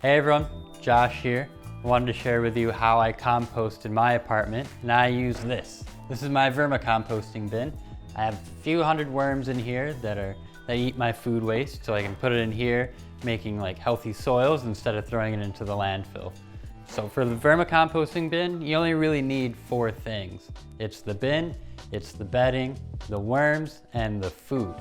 Hey everyone, Josh here. I wanted to share with you how I compost in my apartment, and I use this. This is my vermicomposting bin. I have a few hundred worms in here that eat my food waste, so I can put it in here, making like healthy soils instead of throwing it into the landfill. So for the vermicomposting bin, you only really need 4 things. It's the bin, it's the bedding, the worms, and the food.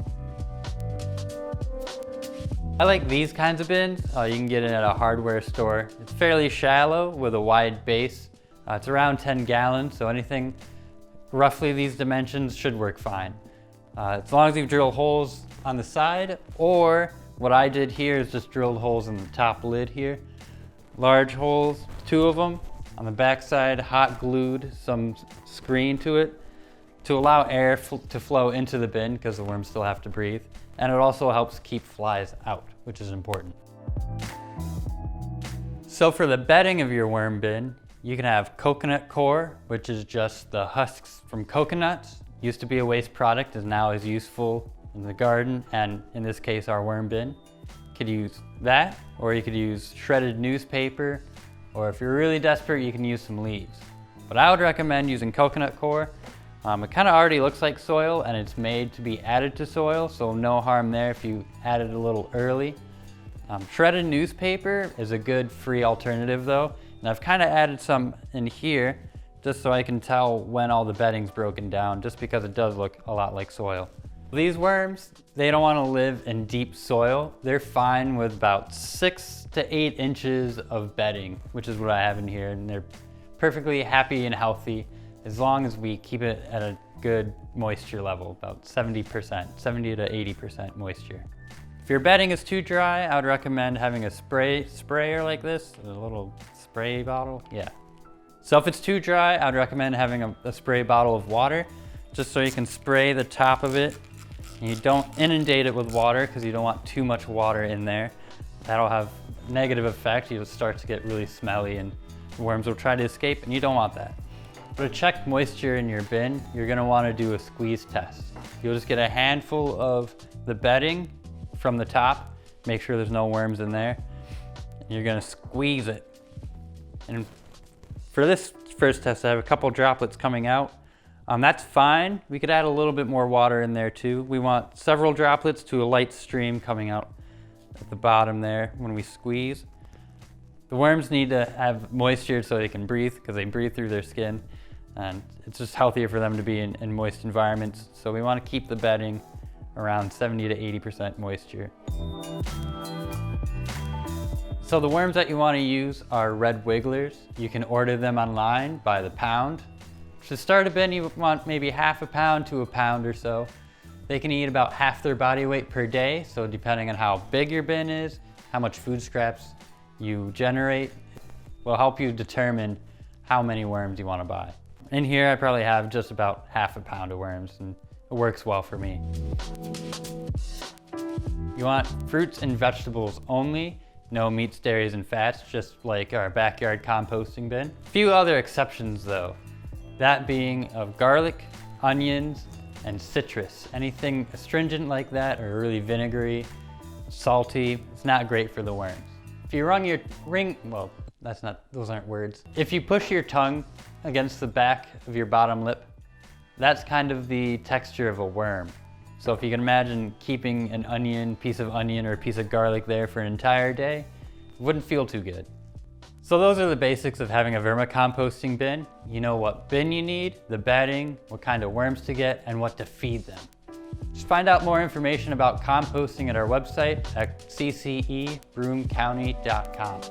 I like these kinds of bins. You can get it at a hardware store. It's fairly shallow with a wide base. It's around 10 gallons, so anything roughly these dimensions should work fine. As long as you've drilled holes on the side, or what I did here is just drilled holes in the top lid here. Large holes, 2 of them. On the back side, hot glued some screen to it to allow air to flow into the bin because the worms still have to breathe. And it also helps keep flies out, which is important. So for the bedding of your worm bin, you can have coconut coir, which is just the husks from coconuts. Used to be a waste product, is now is useful in the garden, and in this case, our worm bin. You could use that, or you could use shredded newspaper, or if you're really desperate, you can use some leaves. But I would recommend using coconut coir. It kind of already looks like soil, and it's made to be added to soil, so no harm there if you add it a little early. Shredded newspaper is a good free alternative though, and I've kind of added some in here just so I can tell when all the bedding's broken down, just because it does look a lot like soil. These worms, they don't want to live in deep soil. They're fine with about 6 to 8 inches of bedding, which is what I have in here, and they're perfectly happy and healthy as long as we keep it at a good moisture level, about 70%, 70 to 80% moisture. If your bedding is too dry, I would recommend having a sprayer like this, a little spray bottle, yeah. So if it's too dry, I would recommend having a spray bottle of water, just so you can spray the top of it. And you don't inundate it with water because you don't want too much water in there. That'll have a negative effect. You'll start to get really smelly and worms will try to escape, and you don't want that. To check moisture in your bin, you're gonna wanna do a squeeze test. You'll just get a handful of the bedding from the top, make sure there's no worms in there. You're gonna squeeze it. And for this first test, I have a couple droplets coming out. That's fine. We could add a little bit more water in there too. We want several droplets to a light stream coming out at the bottom there when we squeeze. The worms need to have moisture so they can breathe, because they breathe through their skin. And it's just healthier for them to be in moist environments. So we want to keep the bedding around 70 to 80% moisture. So the worms that you want to use are red wigglers. You can order them online by the pound. To start a bin, you want maybe half a pound to a pound or so. They can eat about half their body weight per day. So depending on how big your bin is, how much food scraps you generate, will help you determine how many worms you want to buy. In here, I probably have just about half a pound of worms, and it works well for me. You want fruits and vegetables only, no meats, dairies, and fats, just like our backyard composting bin. A few other exceptions though, that being of garlic, onions, and citrus. Anything astringent like that, or really vinegary, salty, it's not great for the worms. If you run your well, those aren't words. If you push your tongue against the back of your bottom lip, that's kind of the texture of a worm. So if you can imagine keeping an piece of onion or a piece of garlic there for an entire day, it wouldn't feel too good. So those are the basics of having a vermicomposting bin. You know what bin you need, the bedding, what kind of worms to get, and what to feed them. Just find out more information about composting at our website at ccebroomcounty.com.